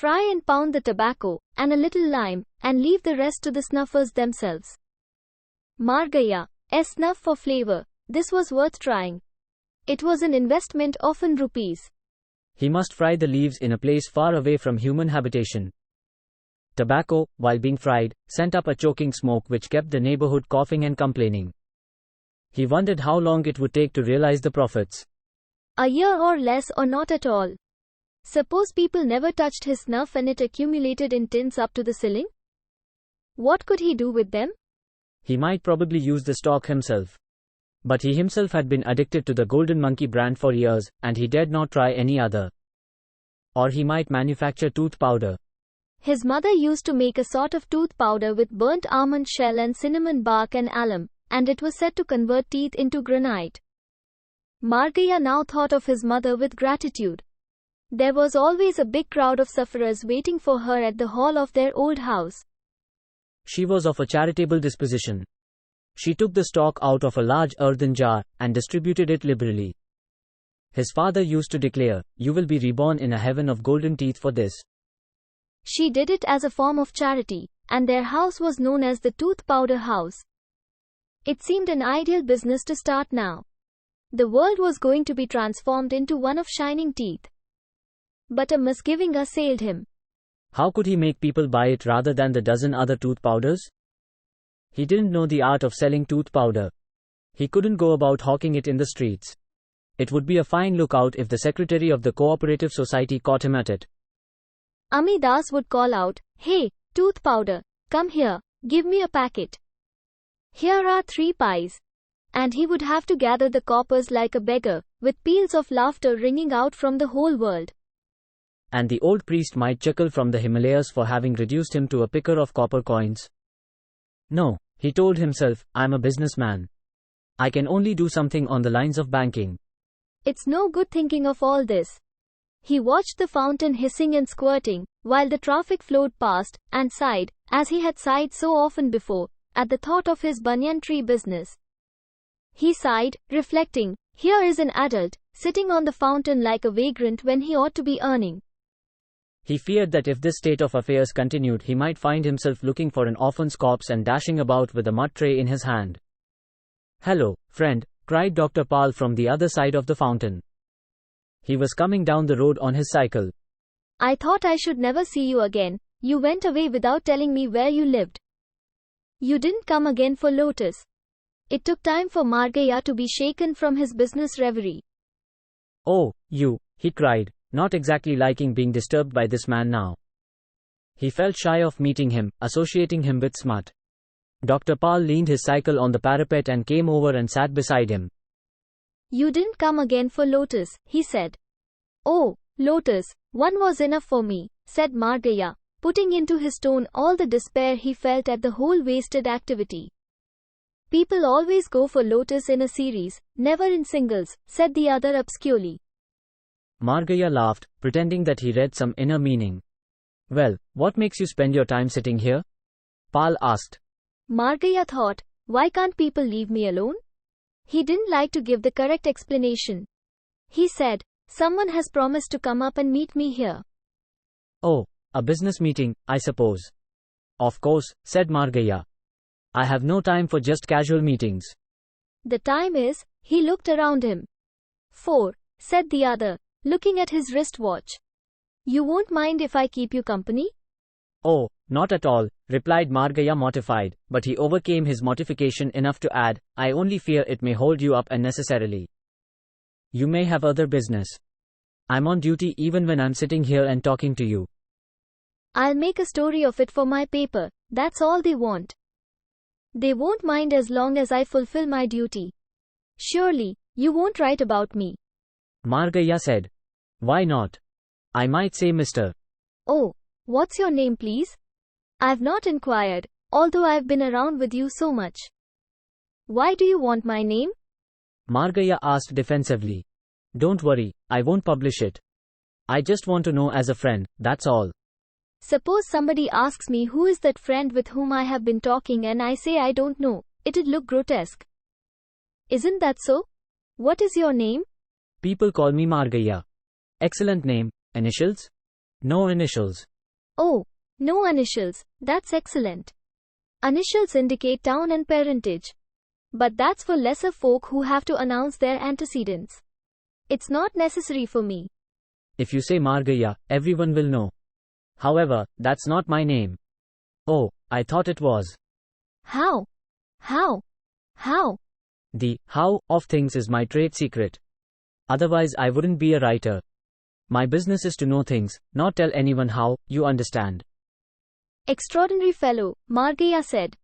Fry and pound the tobacco, and a little lime, and leave the rest to the snuffers themselves. Margaya, a snuff for flavor. This was worth trying. It was an investment of rupees. He must fry the leaves in a place far away from human habitation. Tobacco, while being fried, sent up a choking smoke which kept the neighborhood coughing and complaining. He wondered how long it would take to realize the profits. A year or less, or not at all. Suppose people never touched his snuff and it accumulated in tins up to the ceiling? What could he do with them? He might probably use the stock himself. But he himself had been addicted to the Golden Monkey brand for years, and he dared not try any other. Or he might manufacture tooth powder. His mother used to make a sort of tooth powder with burnt almond shell and cinnamon bark and alum, and it was said to convert teeth into granite. Margaya now thought of his mother with gratitude. There was always a big crowd of sufferers waiting for her at the hall of their old house. She was of a charitable disposition. She took the stock out of a large earthen jar, and distributed it liberally. His father used to declare, "You will be reborn in a heaven of golden teeth for this." She did it as a form of charity, and their house was known as the Tooth Powder House. It seemed an ideal business to start now. The world was going to be transformed into one of shining teeth. But a misgiving assailed him. How could he make people buy it rather than the dozen other tooth powders? He didn't know the art of selling tooth powder. He couldn't go about hawking it in the streets. It would be a fine lookout if the secretary of the cooperative society caught him at it. Amidas would call out, "Hey, tooth powder, come here, give me a packet. Here are 3 pies. And he would have to gather the coppers like a beggar, with peals of laughter ringing out from the whole world. And the old priest might chuckle from the Himalayas for having reduced him to a picker of copper coins. No, he told himself, I'm a businessman. I can only do something on the lines of banking. It's no good thinking of all this. He watched the fountain hissing and squirting, while the traffic flowed past, and sighed, as he had sighed so often before, at the thought of his banyan tree business. He sighed, reflecting, here is an adult, sitting on the fountain like a vagrant when he ought to be earning. He feared that if this state of affairs continued, he might find himself looking for an orphan's corpse and dashing about with a mud tray in his hand. Hello, friend, cried Dr. Pal from the other side of the fountain. He was coming down the road on his cycle. I thought I should never see you again. You went away without telling me where you lived. You didn't come again for Lotus. It took time for Margaya to be shaken from his business reverie. Oh, you, he cried, not exactly liking being disturbed by this man now. He felt shy of meeting him, associating him with smut. Dr. Pal leaned his cycle on the parapet and came over and sat beside him. You didn't come again for Lotus, he said. Oh, Lotus, one was enough for me, said Margaya, putting into his tone all the despair he felt at the whole wasted activity. People always go for Lotus in a series, never in singles, said the other obscurely. Margaya laughed, pretending that he read some inner meaning. Well, what makes you spend your time sitting here? Pal asked. Margaya thought, why can't people leave me alone? He didn't like to give the correct explanation. He said, someone has promised to come up and meet me here. Oh, a business meeting, I suppose. Of course, said Margaya. I have no time for just casual meetings. The time is, he looked around him. 4, said the other, looking at his wristwatch. You won't mind if I keep you company? Oh, not at all, replied Margaya mortified, but he overcame his mortification enough to add, I only fear it may hold you up unnecessarily. You may have other business. I'm on duty even when I'm sitting here and talking to you. I'll make a story of it for my paper, that's all they want. They won't mind as long as I fulfill my duty. Surely, you won't write about me. Margaya said. Why not? I might say Mr. Oh, what's your name please? I've not inquired, although I've been around with you so much. Why do you want my name? Margaya asked defensively. Don't worry, I won't publish it. I just want to know as a friend, that's all. Suppose somebody asks me who is that friend with whom I have been talking and I say I don't know, it'd look grotesque. Isn't that so? What is your name? People call me Margaya. Excellent name. Initials? No initials. Oh, no initials, that's excellent. Initials indicate town and parentage. But that's for lesser folk who have to announce their antecedents. It's not necessary for me. If you say Margaya, everyone will know. However, that's not my name. Oh, I thought it was. How? How? The how of things is my trade secret. Otherwise, I wouldn't be a writer. My business is to know things, not tell anyone how, you understand. Extraordinary fellow, Margaya said.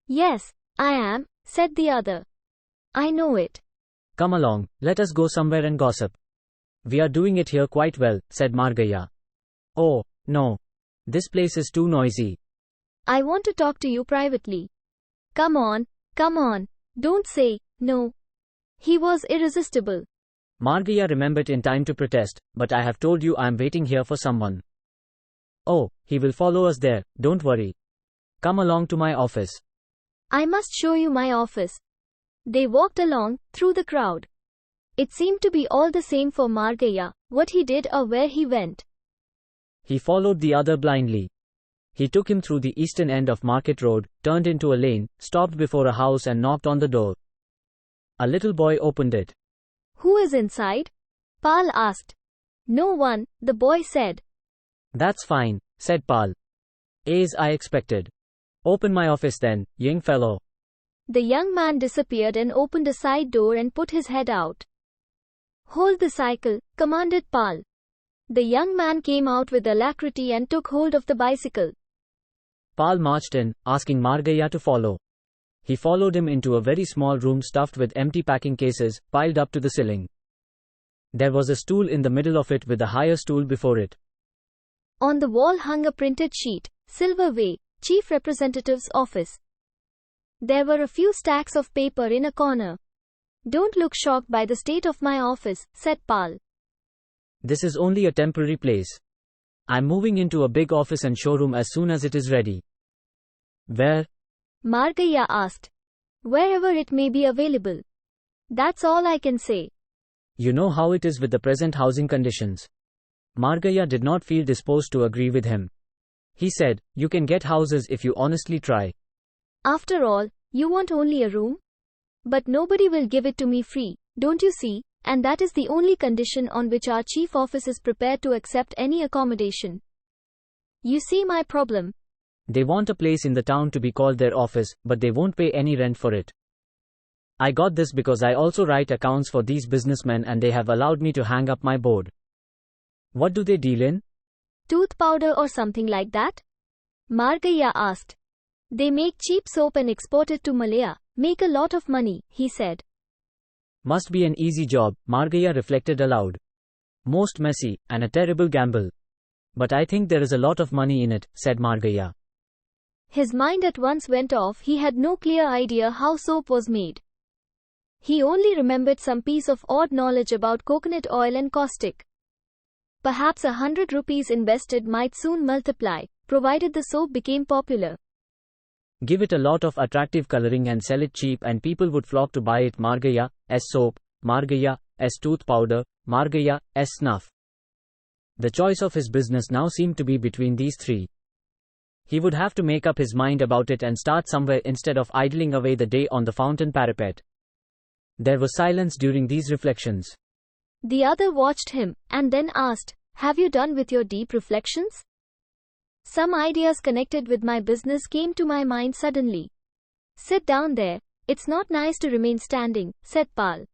Yes, I am, said the other. I know it. Come along, let us go somewhere and gossip. We are doing it here quite well, said Margaya. Oh, no. This place is too noisy. I want to talk to you privately. Come on, don't say no. He was irresistible. Margaya remembered in time to protest, but I have told you I am waiting here for someone. Oh, he will follow us there, don't worry. Come along to my office. I must show you my office. They walked along, through the crowd. It seemed to be all the same for Margaya, what he did or where he went. He followed the other blindly. He took him through the eastern end of Market Road, turned into a lane, stopped before a house and knocked on the door. A little boy opened it. Who is inside? Pal asked. No one, the boy said. That's fine, said Pal. As I expected. Open my office then, young fellow. The young man disappeared and opened a side door and put his head out. Hold the cycle, commanded Pal. The young man came out with alacrity and took hold of the bicycle. Pal marched in, asking Margaya to follow. He followed him into a very small room stuffed with empty packing cases, piled up to the ceiling. There was a stool in the middle of it with a higher stool before it. On the wall hung a printed sheet, Silver Way, Chief Representative's Office. There were a few stacks of paper in a corner. Don't look shocked by the state of my office, said Pal. This is only a temporary place. I'm moving into a big office and showroom as soon as it is ready. Where? Margaya asked. Wherever it may be available. That's all I can say. You know how it is with the present housing conditions. Margaya did not feel disposed to agree with him. He said, you can get houses if you honestly try. After all, you want only a room? But nobody will give it to me free, don't you see? And that is the only condition on which our chief office is prepared to accept any accommodation. You see my problem. They want a place in the town to be called their office, but they won't pay any rent for it. I got this because I also write accounts for these businessmen and they have allowed me to hang up my board. What do they deal in? Tooth powder or something like that? Margaya asked. They make cheap soap and export it to Malaya, make a lot of money, he said. Must be an easy job, Margaya reflected aloud. Most messy, and a terrible gamble. But I think there is a lot of money in it, said Margaya. His mind at once went off. He had no clear idea how soap was made. He only remembered some piece of odd knowledge about coconut oil and caustic. Perhaps 100 rupees invested might soon multiply, provided the soap became popular. Give it a lot of attractive coloring and sell it cheap and people would flock to buy it. Margaya as soap, Margaya as tooth powder, Margaya as snuff. The choice of his business now seemed to be between these three. He would have to make up his mind about it and start somewhere instead of idling away the day on the fountain parapet. There was silence during these reflections. The other watched him, and then asked, Have you done with your deep reflections? Some ideas connected with my business came to my mind suddenly. Sit down there, it's not nice to remain standing, said Pal.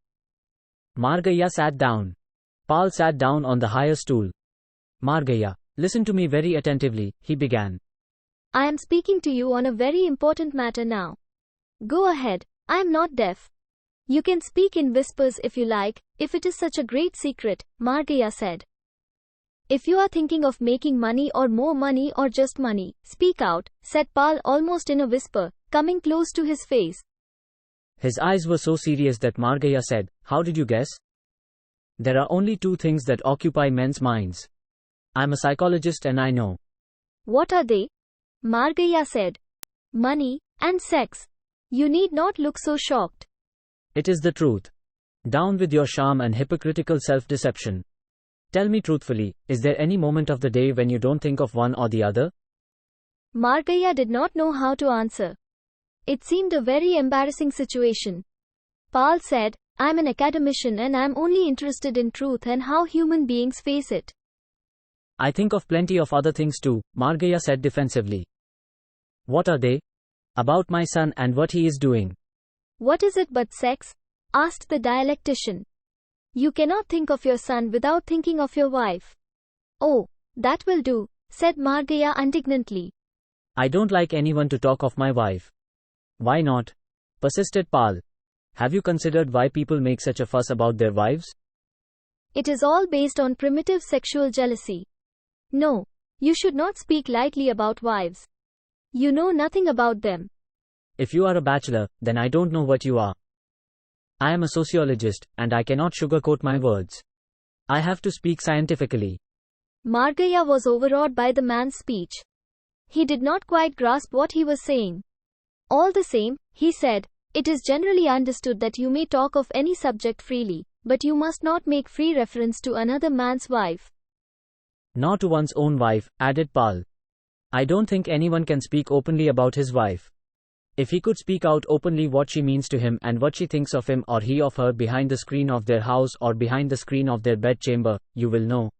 Margaya sat down. Pal sat down on the higher stool. Margaya, listen to me very attentively, he began. I am speaking to you on a very important matter now. Go ahead, I am not deaf. You can speak in whispers if you like, if it is such a great secret, Margaya said. If you are thinking of making money or more money or just money, speak out, said Pal almost in a whisper, coming close to his face. His eyes were so serious that Margaya said, How did you guess? There are only two things that occupy men's minds. I'm a psychologist and I know. What are they? Margaya said. Money and sex. You need not look so shocked. It is the truth. Down with your sham and hypocritical self-deception. Tell me truthfully, is there any moment of the day when you don't think of one or the other? Margaya did not know how to answer. It seemed a very embarrassing situation. Pal said, I'm an academician and I'm only interested in truth and how human beings face it. I think of plenty of other things too, Margaya said defensively. What are they? About my son and what he is doing. What is it but sex? Asked the dialectician. You cannot think of your son without thinking of your wife. Oh, that will do, said Margaya indignantly. I don't like anyone to talk of my wife. Why not? Persisted Pal. Have you considered why people make such a fuss about their wives? It is all based on primitive sexual jealousy. No, you should not speak lightly about wives. You know nothing about them. If you are a bachelor, then I don't know what you are. I am a sociologist, and I cannot sugarcoat my words. I have to speak scientifically. Margaya was overawed by the man's speech. He did not quite grasp what he was saying. All the same, he said, it is generally understood that you may talk of any subject freely, but you must not make free reference to another man's wife. Nor to one's own wife, added Pal. I don't think anyone can speak openly about his wife. If he could speak out openly what she means to him and what she thinks of him or he of her behind the screen of their house or behind the screen of their bedchamber, you will know.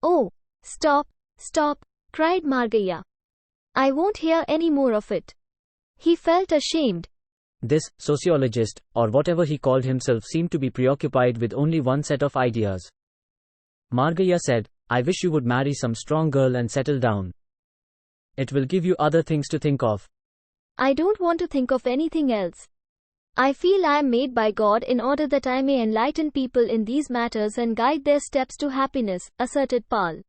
Oh, stop, cried Margaya. I won't hear any more of it. He felt ashamed. This sociologist, or whatever he called himself, seemed to be preoccupied with only one set of ideas. Margaya said, I wish you would marry some strong girl and settle down. It will give you other things to think of. I don't want to think of anything else. I feel I am made by God in order that I may enlighten people in these matters and guide their steps to happiness, asserted Pal.